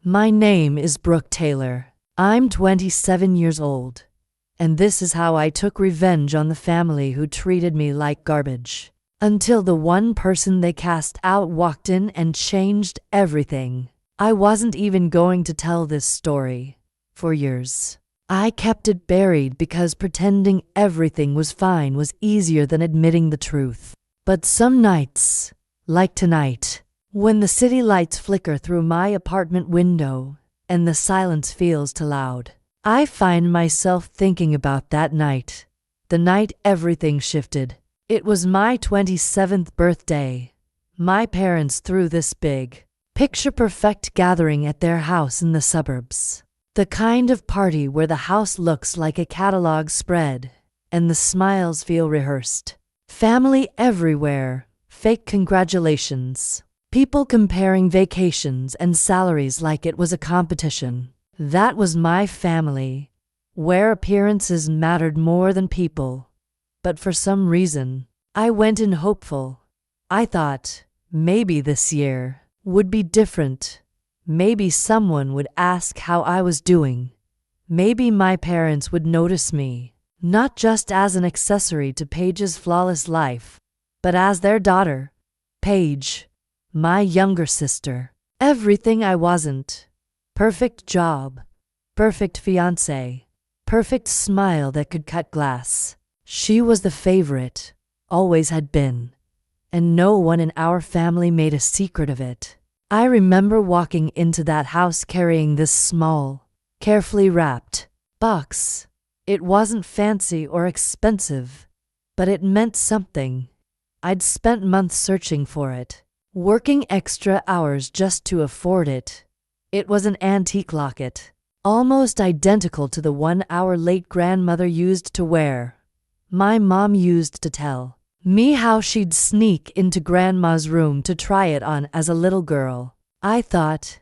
My name is Brooke Taylor. I'm 27 years old, and this is how I took revenge on the family who treated me like garbage. Until the one person they cast out walked in and changed everything. I wasn't even going to tell this story. For years, I kept it buried because pretending everything was fine was easier than admitting the truth. But some nights, like tonight, when the city lights flicker through my apartment window and the silence feels too loud, I find myself thinking about that night, the night everything shifted. It was my 27th birthday. My parents threw this big, picture-perfect gathering at their house in the suburbs. The kind of party where the house looks like a catalog spread and the smiles feel rehearsed. Family everywhere, fake congratulations. People comparing vacations and salaries like it was a competition. That was my family, where appearances mattered more than people. But for some reason, I went in hopeful. I thought, maybe this year would be different. Maybe someone would ask how I was doing. Maybe my parents would notice me, not just as an accessory to Paige's flawless life, but as their daughter, Paige. My younger sister. Everything I wasn't. Perfect job. Perfect fiancé. Perfect smile that could cut glass. She was the favorite. Always had been. And no one in our family made a secret of it. I remember walking into that house carrying this small, carefully wrapped box. It wasn't fancy or expensive, but it meant something. I'd spent months searching for it. Working extra hours just to afford it. It was an antique locket, almost identical to the one our late grandmother used to wear. My mom used to tell me how she'd sneak into grandma's room to try it on as a little girl. I thought,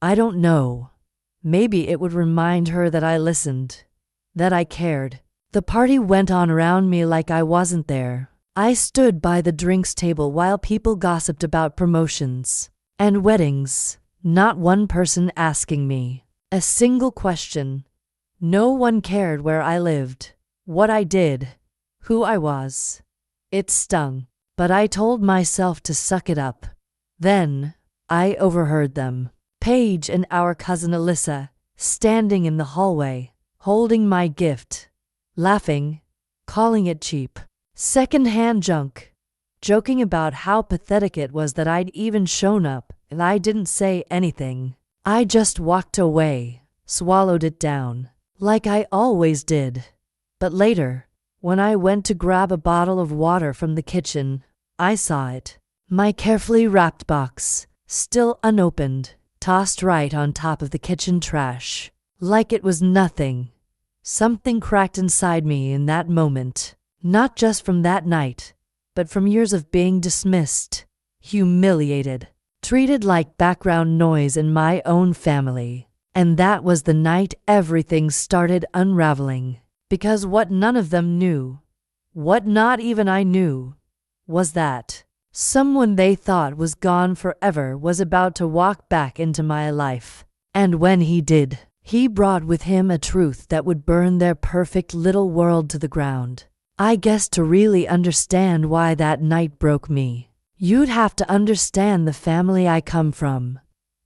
I don't know, maybe it would remind her that I listened, that I cared. The party went on around me like I wasn't there. I stood by the drinks table while people gossiped about promotions and weddings, not one person asking me a single question. No one cared where I lived, what I did, who I was. It stung, but I told myself to suck it up. Then, I overheard them. Paige and our cousin Alyssa, standing in the hallway, holding my gift, laughing, calling it cheap. Second-hand junk, joking about how pathetic it was that I'd even shown up, and I didn't say anything. I just walked away, swallowed it down, like I always did. But later, when I went to grab a bottle of water from the kitchen, I saw it. My carefully wrapped box, still unopened, tossed right on top of the kitchen trash, like it was nothing. Something cracked inside me in that moment. Not just from that night, but from years of being dismissed, humiliated, treated like background noise in my own family. And that was the night everything started unraveling. Because what none of them knew, what not even I knew, was that someone they thought was gone forever was about to walk back into my life. And when he did, he brought with him a truth that would burn their perfect little world to the ground. I guess to really understand why that night broke me, you'd have to understand the family I come from.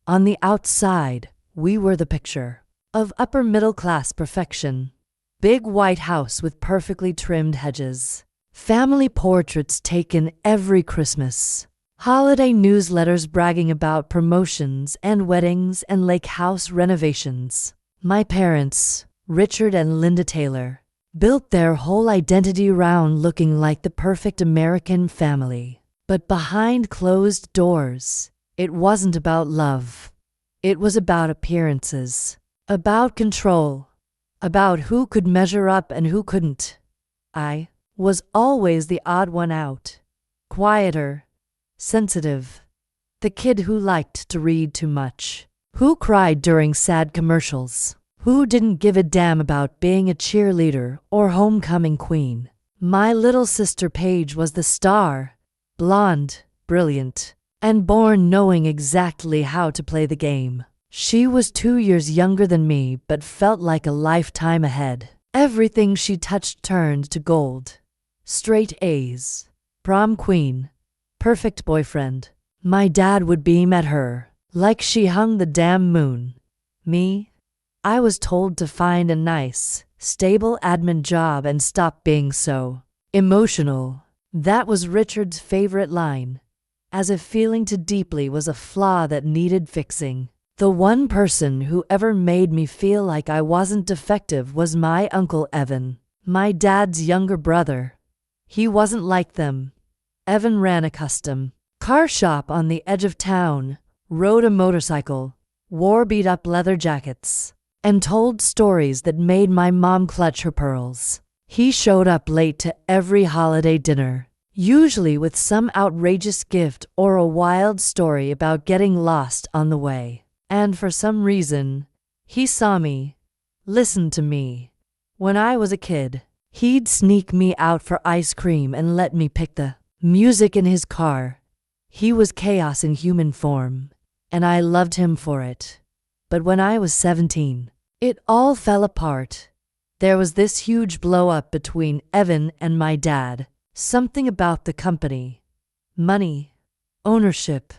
On the outside, we were the picture of upper middle class perfection. Big white house with perfectly trimmed hedges. Family portraits taken every Christmas. Holiday newsletters bragging about promotions and weddings and lake house renovations. My parents, Richard and Linda Taylor, built their whole identity around looking like the perfect American family. But behind closed doors, it wasn't about love. It was about appearances, about control, about who could measure up and who couldn't. I was always the odd one out, quieter, sensitive, the kid who liked to read too much, who cried during sad commercials, who didn't give a damn about being a cheerleader or homecoming queen. My little sister Paige was the star, blonde, brilliant, and born knowing exactly how to play the game. She was 2 years younger than me, but felt like a lifetime ahead. Everything she touched turned to gold. Straight A's, prom queen, perfect boyfriend. My dad would beam at her, like she hung the damn moon. Me? I was told to find a nice, stable admin job and stop being so emotional. That was Richard's favorite line, as if feeling too deeply was a flaw that needed fixing. The one person who ever made me feel like I wasn't defective was my Uncle Evan, my dad's younger brother. He wasn't like them. Evan ran a custom car shop on the edge of town, rode a motorcycle, wore beat-up leather jackets, and told stories that made my mom clutch her pearls. He showed up late to every holiday dinner, usually with some outrageous gift or a wild story about getting lost on the way. And for some reason, he saw me, listened to me. When I was a kid, he'd sneak me out for ice cream and let me pick the music in his car. He was chaos in human form, and I loved him for it. But when I was 17, it all fell apart. There was this huge blow-up between Evan and my dad. Something about the company, money, ownership.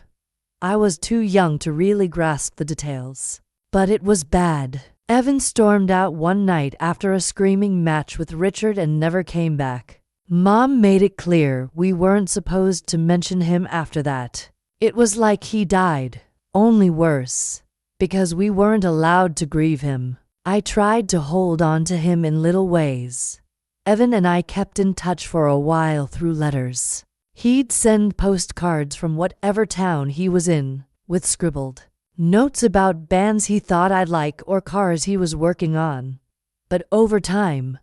I was too young to really grasp the details. But it was bad. Evan stormed out one night after a screaming match with Richard and never came back. Mom made it clear we weren't supposed to mention him after that. It was like he died, only worse, because we weren't allowed to grieve him. I tried to hold on to him in little ways. Evan and I kept in touch for a while through letters. He'd send postcards from whatever town he was in, with scribbled notes about bands he thought I'd like or cars he was working on. But over time,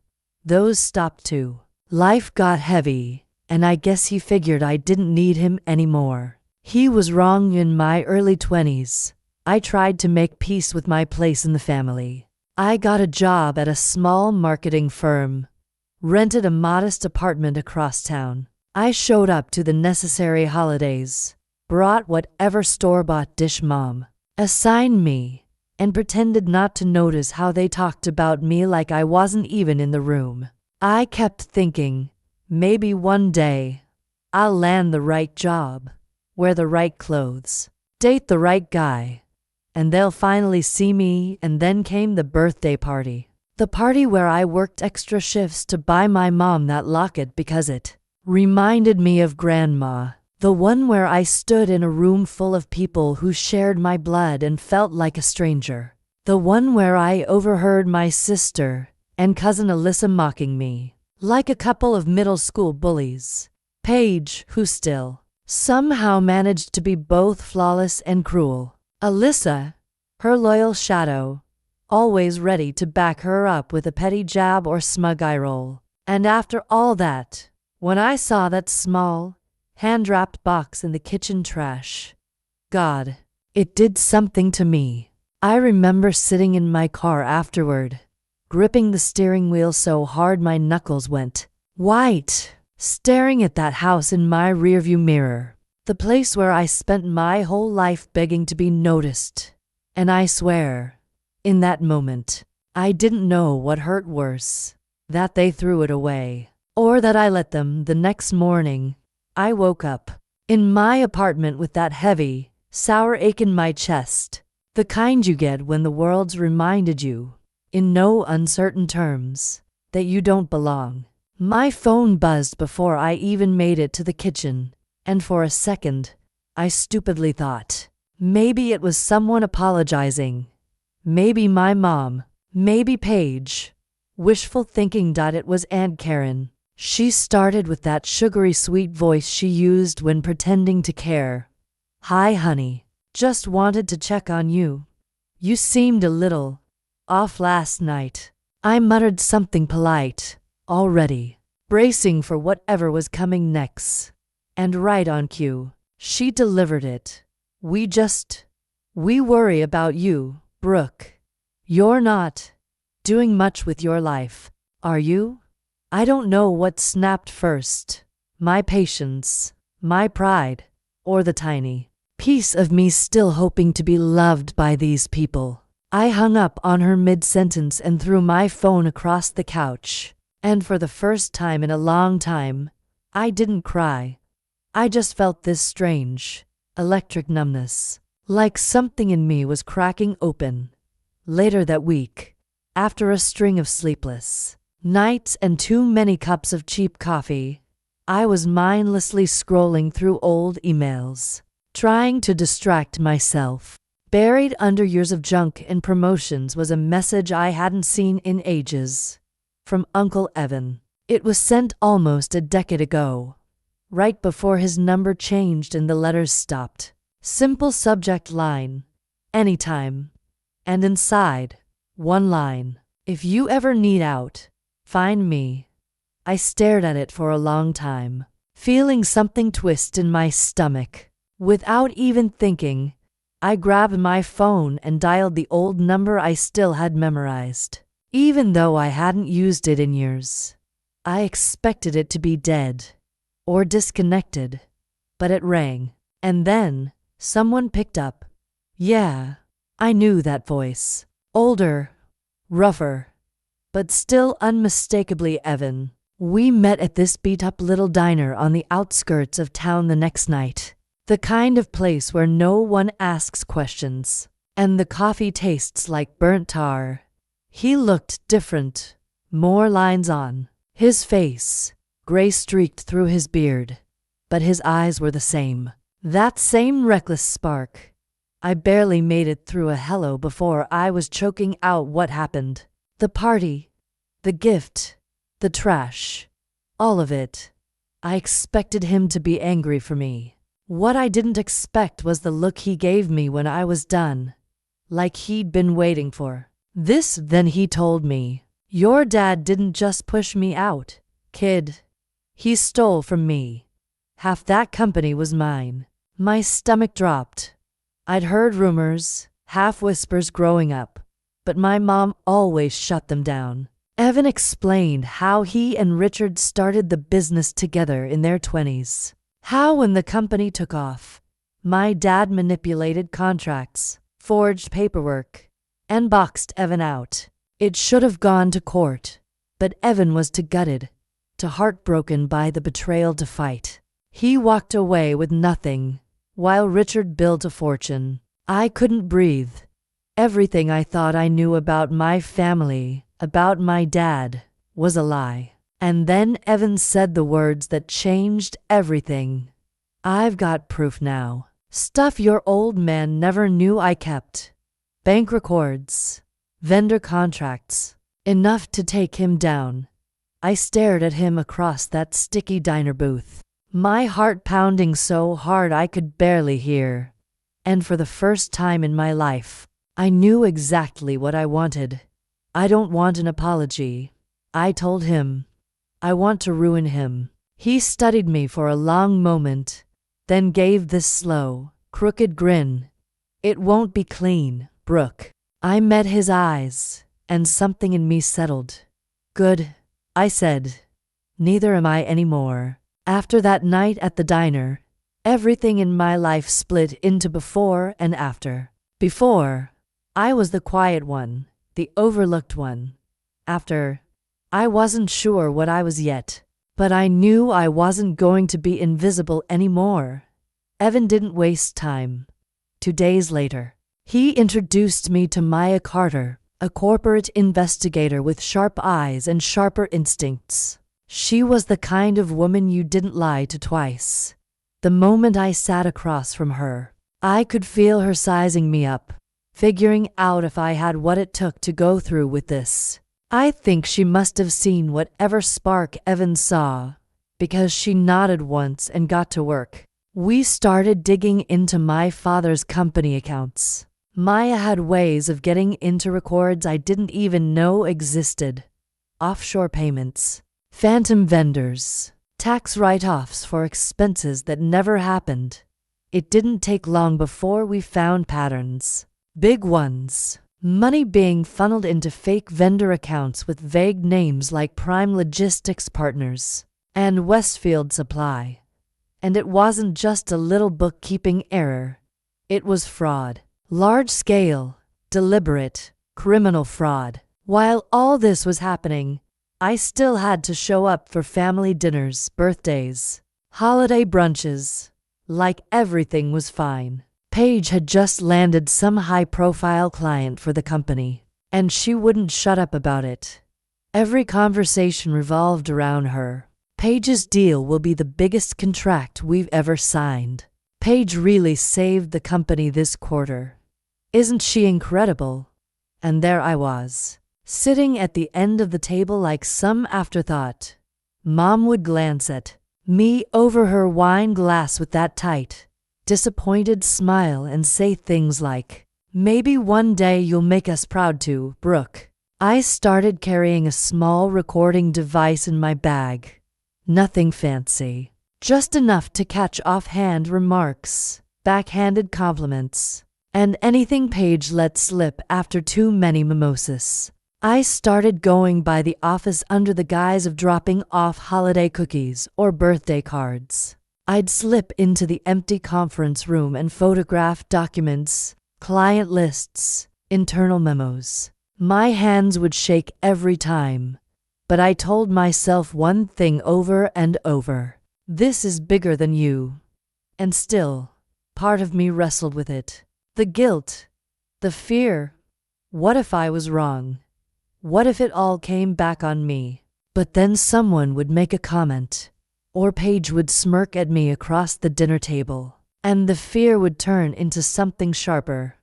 those stopped too. Life got heavy, and I guess he figured I didn't need him anymore. He was wrong. In my early 20s, I tried to make peace with my place in the family. I got a job at a small marketing firm, rented a modest apartment across town. I showed up to the necessary holidays, brought whatever store-bought dish Mom assigned me, and pretended not to notice how they talked about me like I wasn't even in the room. I kept thinking, maybe one day, I'll land the right job, wear the right clothes, date the right guy, and they'll finally see me. And then came the birthday party. The party where I worked extra shifts to buy my mom that locket because it reminded me of Grandma. The one where I stood in a room full of people who shared my blood and felt like a stranger. The one where I overheard my sister and cousin Alyssa mocking me, like a couple of middle school bullies. Paige, who still somehow managed to be both flawless and cruel. Alyssa, her loyal shadow, always ready to back her up with a petty jab or smug eye roll. And after all that, when I saw that small, hand-wrapped box in the kitchen trash, God, it did something to me. I remember sitting in my car afterward, gripping the steering wheel so hard my knuckles went white, staring at that house in my rearview mirror, the place where I spent my whole life begging to be noticed. And I swear, in that moment, I didn't know what hurt worse, that they threw it away, or that I let them. The next morning, I woke up in my apartment with that heavy, sour ache in my chest, the kind you get when the world's reminded you, in no uncertain terms, that you don't belong. My phone buzzed before I even made it to the kitchen, and for a second, I stupidly thought, maybe it was someone apologizing. Maybe my mom, maybe Paige. Wishful thinking. It was Aunt Karen. She started with that sugary sweet voice she used when pretending to care. "Hi honey, just wanted to check on you. You seemed a little off last night." I muttered something polite, already bracing for whatever was coming next. And right on cue, she delivered it. We worry about you, Brooke. You're not doing much with your life, are you?" I don't know what snapped first, my patience, my pride, or the tiny piece of me still hoping to be loved by these people. I hung up on her mid-sentence and threw my phone across the couch. And for the first time in a long time, I didn't cry. I just felt this strange, electric numbness, like something in me was cracking open. Later that week, after a string of sleepless nights and too many cups of cheap coffee, I was mindlessly scrolling through old emails, trying to distract myself. Buried under years of junk and promotions was a message I hadn't seen in ages. From Uncle Evan. It was sent almost a decade ago, right before his number changed and the letters stopped. Simple subject line, anytime. And inside, one line, if you ever need out, find me. I stared at it for a long time, feeling something twist in my stomach. Without even thinking, I grabbed my phone and dialed the old number I still had memorized. Even though I hadn't used it in years, I expected it to be dead or disconnected, but it rang. And then someone picked up. Yeah, I knew that voice. Older, rougher, but still unmistakably Evan. We met at this beat-up little diner on the outskirts of town the next night. The kind of place where no one asks questions, and the coffee tastes like burnt tar. He looked different, more lines on his face, gray streaked through his beard, but his eyes were the same. That same reckless spark. I barely made it through a hello before I was choking out what happened. The party, the gift, the trash, all of it. I expected him to be angry for me. What I didn't expect was the look he gave me when I was done, like he'd been waiting for. Then he told me, your dad didn't just push me out, kid. He stole from me. Half that company was mine. My stomach dropped. I'd heard rumors, half whispers growing up, but my mom always shut them down. Evan explained how he and Richard started the business together in their 20s. How when the company took off, my dad manipulated contracts, forged paperwork, and boxed Evan out. It should have gone to court, but Evan was too gutted, too heartbroken by the betrayal to fight. He walked away with nothing, while Richard built a fortune. I couldn't breathe. Everything I thought I knew about my family, about my dad, was a lie. And then Evan said the words that changed everything. I've got proof now. Stuff your old man never knew I kept. Bank records, vendor contracts, enough to take him down. I stared at him across that sticky diner booth, my heart pounding so hard I could barely hear. And for the first time in my life, I knew exactly what I wanted. I don't want an apology, I told him. I want to ruin him. He studied me for a long moment, then gave this slow, crooked grin. It won't be clean, Brooke. I met his eyes, and something in me settled. Good, I said. Neither am I anymore. After that night at the diner, everything in my life split into before and after. Before, I was the quiet one, the overlooked one. After, I wasn't sure what I was yet, but I knew I wasn't going to be invisible anymore. Evan didn't waste time. 2 days later, he introduced me to Maya Carter, a corporate investigator with sharp eyes and sharper instincts. She was the kind of woman you didn't lie to twice. The moment I sat across from her, I could feel her sizing me up, figuring out if I had what it took to go through with this. I think she must have seen whatever spark Evan saw, because she nodded once and got to work. We started digging into my father's company accounts. Maya had ways of getting into records I didn't even know existed. Offshore payments, phantom vendors, tax write-offs for expenses that never happened. It didn't take long before we found patterns. Big ones. Money being funneled into fake vendor accounts with vague names like Prime Logistics Partners and Westfield Supply. And it wasn't just a little bookkeeping error. It was fraud. Large scale, deliberate, criminal fraud. While all this was happening, I still had to show up for family dinners, birthdays, holiday brunches, like everything was fine. Paige had just landed some high-profile client for the company, and she wouldn't shut up about it. Every conversation revolved around her. Paige's deal will be the biggest contract we've ever signed. Paige really saved the company this quarter. Isn't she incredible? And there I was, sitting at the end of the table like some afterthought. Mom would glance at me over her wine glass with that tight, disappointed smile and say things like, "Maybe one day you'll make us proud too, Brooke." I started carrying a small recording device in my bag. Nothing fancy, just enough to catch offhand remarks, backhanded compliments, and anything Paige let slip after too many mimosas. I started going by the office under the guise of dropping off holiday cookies or birthday cards. I'd slip into the empty conference room and photograph documents, client lists, internal memos. My hands would shake every time, but I told myself one thing over and over: this is bigger than you. And still, part of me wrestled with it. The guilt, the fear. What if I was wrong? What if it all came back on me? But then someone would make a comment, or Paige would smirk at me across the dinner table, and the fear would turn into something sharper.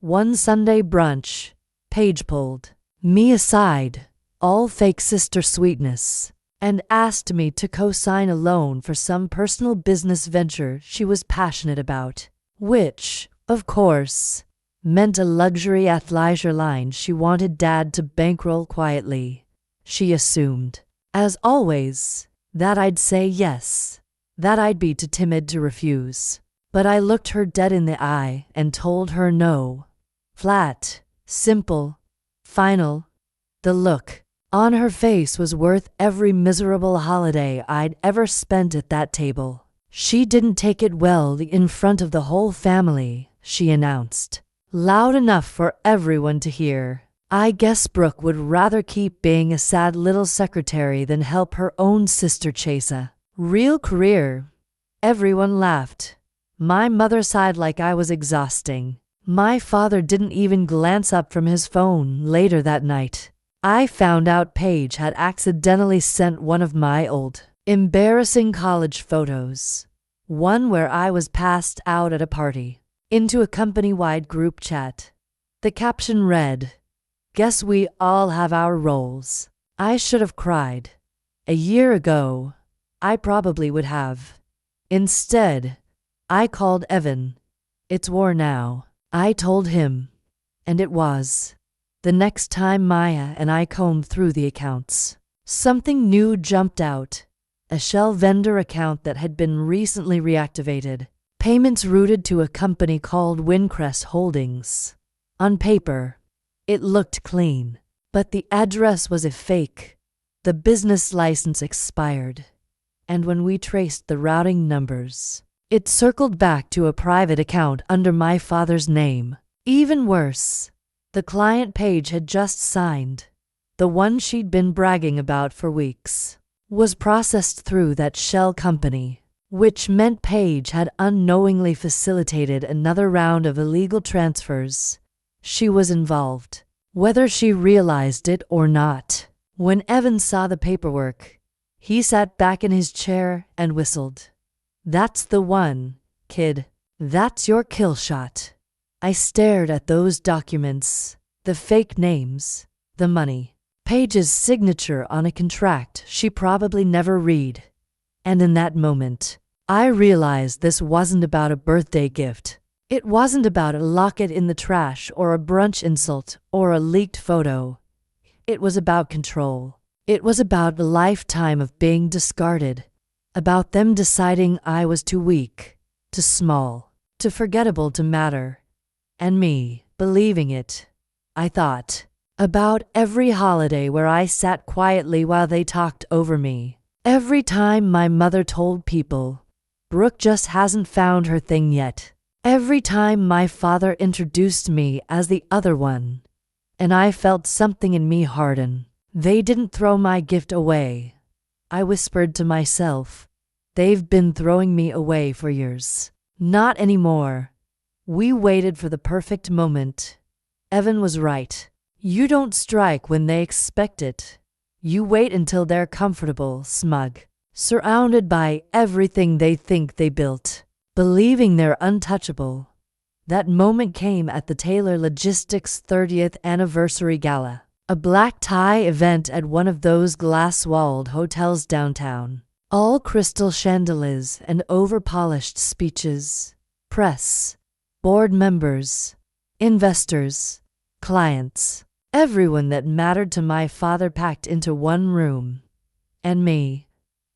One Sunday brunch, Paige pulled me aside, all fake sister sweetness, and asked me to co-sign a loan for some personal business venture she was passionate about, which, of course, meant a luxury athleisure line she wanted Dad to bankroll quietly. She assumed, as always, that I'd say yes, that I'd be too timid to refuse. But I looked her dead in the eye and told her no. Flat, simple, final. The look on her face was worth every miserable holiday I'd ever spent at that table. She didn't take it well in front of the whole family, she announced, loud enough for everyone to hear. I guess Brooke would rather keep being a sad little secretary than help her own sister chase a real career. Everyone laughed. My mother sighed like I was exhausting. My father didn't even glance up from his phone. Later that night, I found out Paige had accidentally sent one of my old, embarrassing college photos, one where I was passed out at a party, into a company-wide group chat. The caption read, "Guess we all have our roles." I should have cried. A year ago, I probably would have. Instead, I called Evan. "It's war now," I told him. And it was. The next time Maya and I combed through the accounts, something new jumped out. A shell vendor account that had been recently reactivated. Payments routed to a company called Windcrest Holdings. On paper, it looked clean, but the address was a fake. The business license expired, and when we traced the routing numbers, it circled back to a private account under my father's name. Even worse, the client Paige had just signed, the one she'd been bragging about for weeks, was processed through that shell company, which meant Paige had unknowingly facilitated another round of illegal transfers. She was involved, whether she realized it or not. When Evan saw the paperwork, he sat back in his chair and whistled. "That's the one, kid. That's your kill shot." I stared at those documents, the fake names, the money, Paige's signature on a contract she probably never read. And in that moment, I realized this wasn't about a birthday gift. It wasn't about a locket in the trash or a brunch insult or a leaked photo. It was about control. It was about a lifetime of being discarded. About them deciding I was too weak, too small, too forgettable to matter. And me believing it. I thought about every holiday where I sat quietly while they talked over me. Every time my mother told people, "Brooke just hasn't found her thing yet." Every time my father introduced me as the other one, and I felt something in me harden. They didn't throw my gift away. I whispered to myself, they've been throwing me away for years. Not anymore. We waited for the perfect moment. Evan was right. You don't strike when they expect it. You wait until they're comfortable, smug, surrounded by everything they think they built, believing they're untouchable. That moment came at the Taylor Logistics 30th anniversary gala, a black tie event at one of those glass-walled hotels downtown. All crystal chandeliers and over-polished speeches. Press, board members, investors, clients, everyone that mattered to my father packed into one room. And me.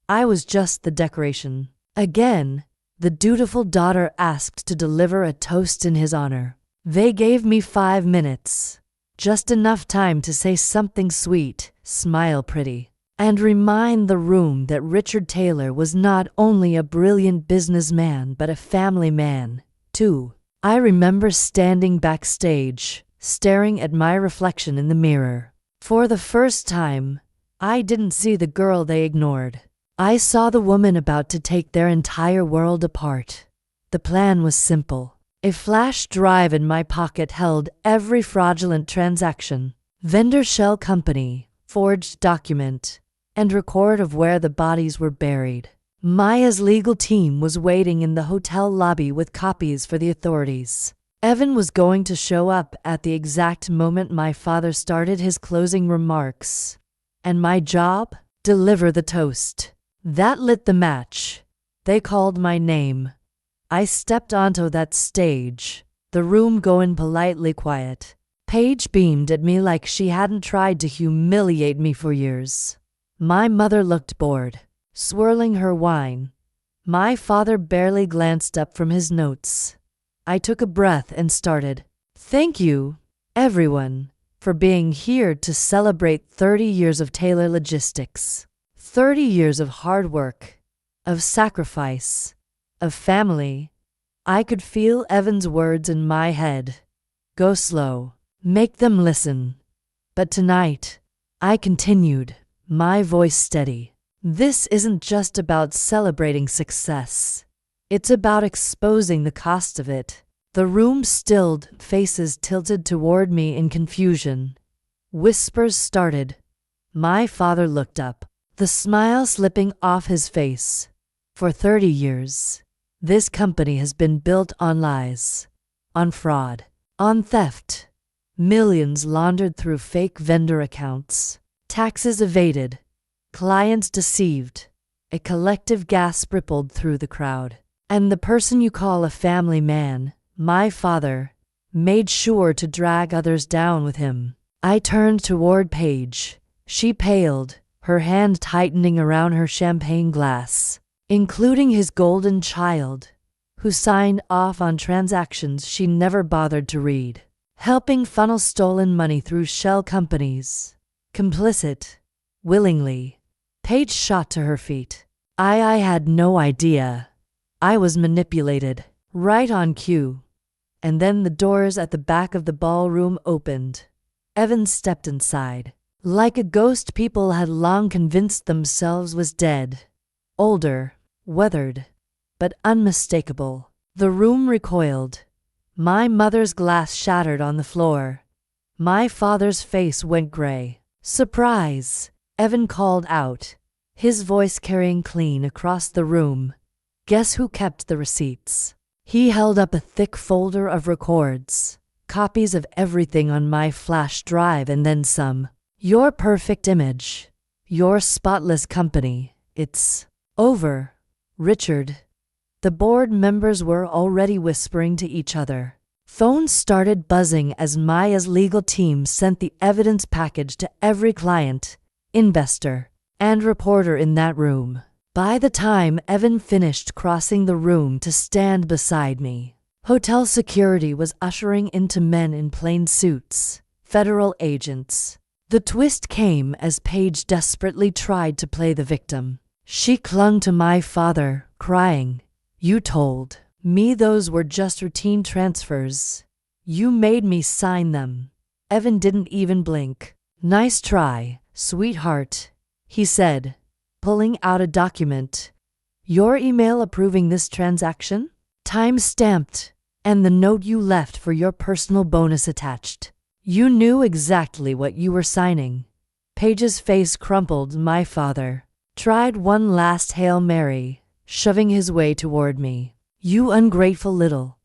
I was just the decoration. Again, the dutiful daughter asked to deliver a toast in his honor. They gave me 5 minutes. Just enough time to say something sweet, smile pretty, and remind the room that Richard Taylor was not only a brilliant businessman but a family man, too. I remember standing backstage, staring at my reflection in the mirror. For the first time, I didn't see the girl they ignored. I saw the woman about to take their entire world apart. The plan was simple. A flash drive in my pocket held every fraudulent transaction, vendor shell company, forged document, and record of where the bodies were buried. Maya's legal team was waiting in the hotel lobby with copies for the authorities. Evan was going to show up at the exact moment my father started his closing remarks. And my job? Deliver the toast. That lit the match. They called my name. I stepped onto that stage, the room going politely quiet. Paige beamed at me like she hadn't tried to humiliate me for years. My mother looked bored, swirling her wine. My father barely glanced up from his notes. I took a breath and started. Thank you, everyone, for being here to celebrate 30 years of Taylor Logistics. 30 years of hard work, of sacrifice, of family. I could feel Evan's words in my head. Go slow. Make them listen. But tonight, I continued, my voice steady. This isn't just about celebrating success. It's about exposing the cost of it. The room stilled, faces tilted toward me in confusion. Whispers started. My father looked up, the smile slipping off his face. For 30 years, this company has been built on lies, on fraud, on theft. Millions laundered through fake vendor accounts, taxes evaded, clients deceived. A collective gasp rippled through the crowd. And the person you call a family man, my father, made sure to drag others down with him. I turned toward Paige. She paled, her hand tightening around her champagne glass, including his golden child, who signed off on transactions she never bothered to read, helping funnel stolen money through shell companies. Complicit, willingly. Paige shot to her feet. I had no idea. I was manipulated, right on cue. And then the doors at the back of the ballroom opened. Evan stepped inside. Like a ghost people had long convinced themselves was dead. Older, weathered, but unmistakable. The room recoiled. My mother's glass shattered on the floor. My father's face went gray. Surprise! Evan called out, his voice carrying clean across the room. Guess who kept the receipts? He held up a thick folder of records, copies of everything on my flash drive and then some. Your perfect image. Your spotless company. It's over, Richard. The board members were already whispering to each other. Phones started buzzing as Maya's legal team sent the evidence package to every client, investor, and reporter in that room. By the time Evan finished crossing the room to stand beside me, hotel security was ushering into men in plain suits, federal agents. The twist came as Paige desperately tried to play the victim. She clung to my father, crying, "You told Me, those were just routine transfers. You made me sign them. Evan didn't even blink. Nice try, sweetheart, he said, pulling out a document. Your email approving this transaction? Time stamped, and the note you left for your personal bonus attached. You knew exactly what you were signing. Paige's face crumpled. My father tried one last Hail Mary, shoving his way toward me. You ungrateful little.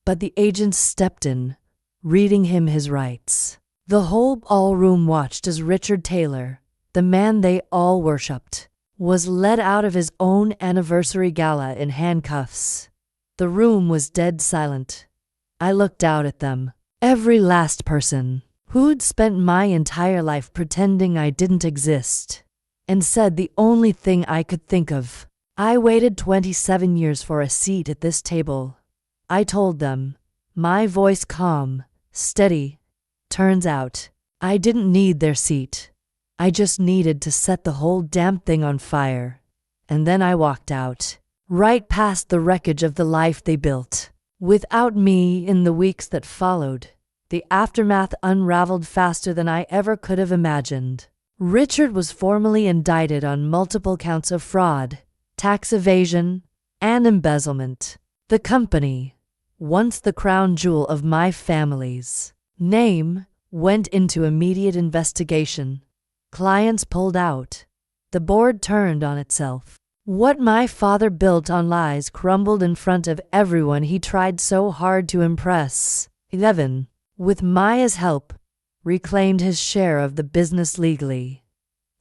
But the agent stepped in, reading him his rights. The whole ballroom watched as Richard Taylor, the man they all worshipped, was led out of his own anniversary gala in handcuffs. The room was dead silent. I looked out at them. Every last person who'd spent my entire life pretending I didn't exist, and said the only thing I could think of. I waited 27 years for a seat at this table. I told them, my voice calm, steady. Turns out, I didn't need their seat. I just needed to set the whole damn thing on fire. And then I walked out, right past the wreckage of the life they built. Without me, in the weeks that followed, the aftermath unraveled faster than I ever could have imagined. Richard was formally indicted on multiple counts of fraud, tax evasion, and embezzlement. The company, once the crown jewel of my family's name, went into immediate investigation. Clients pulled out. The board turned on itself. What my father built on lies crumbled in front of everyone he tried so hard to impress. Evan, with Maya's help, reclaimed his share of the business legally.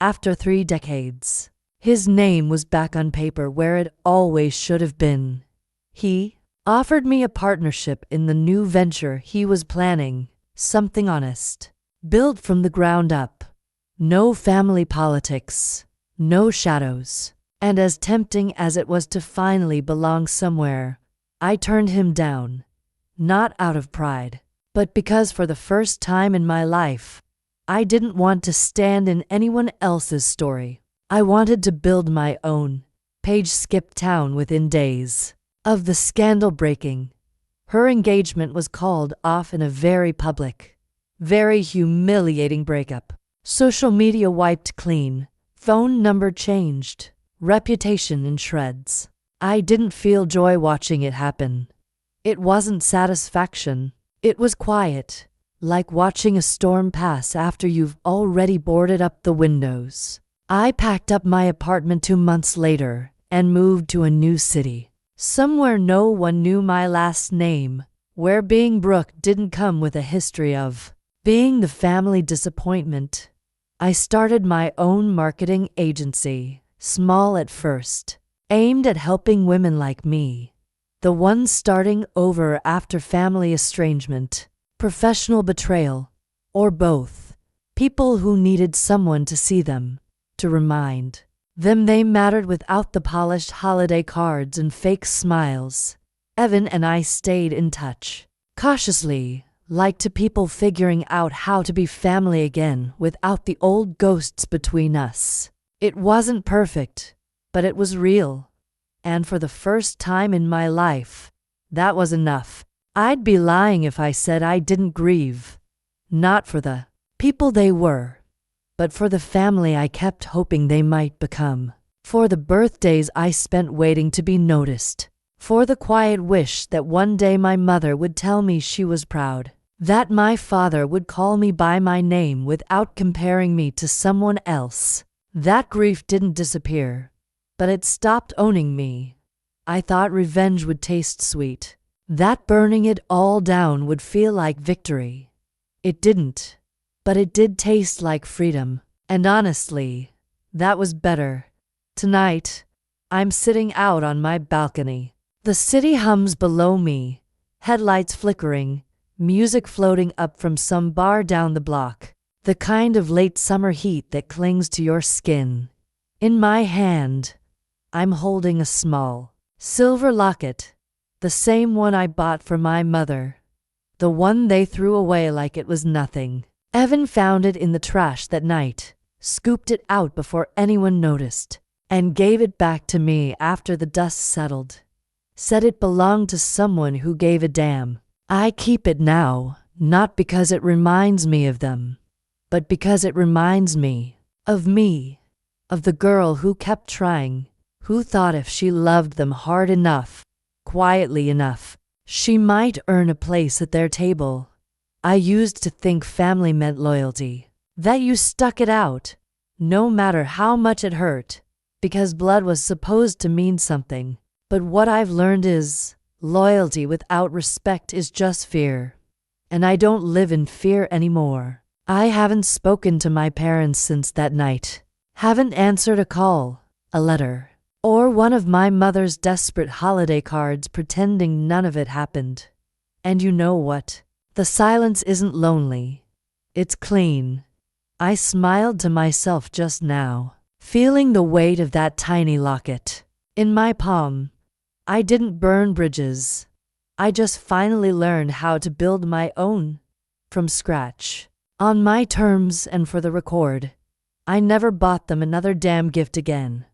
After 3 decades, his name was back on paper where it always should have been. He offered me a partnership in the new venture he was planning, something honest, built from the ground up. No family politics, no shadows. And as tempting as it was to finally belong somewhere, I turned him down, not out of pride, but because for the first time in my life, I didn't want to stand in anyone else's story. I wanted to build my own. Paige skipped town within days of the scandal breaking. Her engagement was called off in a very public, very humiliating breakup. Social media wiped clean, phone number changed, reputation in shreds. I didn't feel joy watching it happen. It wasn't satisfaction. It was quiet, like watching a storm pass after you've already boarded up the windows. I packed up my apartment 2 months later and moved to a new city. Somewhere no one knew my last name, where being Brooke didn't come with a history of being the family disappointment. I started my own marketing agency, small at first, aimed at helping women like me, the ones starting over after family estrangement, professional betrayal, or both. People who needed someone to see them, to remind them they mattered without the polished holiday cards and fake smiles. Evan and I stayed in touch, cautiously, like two people figuring out how to be family again without the old ghosts between us. It wasn't perfect, but it was real. And for the first time in my life, that was enough. I'd be lying if I said I didn't grieve. Not for the people they were, but for the family I kept hoping they might become. For the birthdays I spent waiting to be noticed. For the quiet wish that one day my mother would tell me she was proud. That my father would call me by my name without comparing me to someone else. That grief didn't disappear, but it stopped owning me. I thought revenge would taste sweet, that burning it all down would feel like victory. It didn't, but it did taste like freedom. And honestly, that was better. Tonight, I'm sitting out on my balcony. The city hums below me, headlights flickering, music floating up from some bar down the block. The kind of late summer heat that clings to your skin. In my hand, I'm holding a small, silver locket, the same one I bought for my mother, the one they threw away like it was nothing. Evan found it in the trash that night, scooped it out before anyone noticed, and gave it back to me after the dust settled. said it belonged to someone who gave a damn. I keep it now, not because it reminds me of them, but because it reminds me, of the girl who kept trying, who thought if she loved them hard enough, quietly enough, she might earn a place at their table. I used to think family meant loyalty, that you stuck it out, no matter how much it hurt, because blood was supposed to mean something. But what I've learned is, loyalty without respect is just fear. And I don't live in fear anymore. I haven't spoken to my parents since that night. Haven't answered a call, a letter, or one of my mother's desperate holiday cards pretending none of it happened. And you know what? The silence isn't lonely. It's clean. I smiled to myself just now, feeling the weight of that tiny locket in my palm. I didn't burn bridges. I just finally learned how to build my own, from scratch, on my terms. And for the record, I never bought them another damn gift again.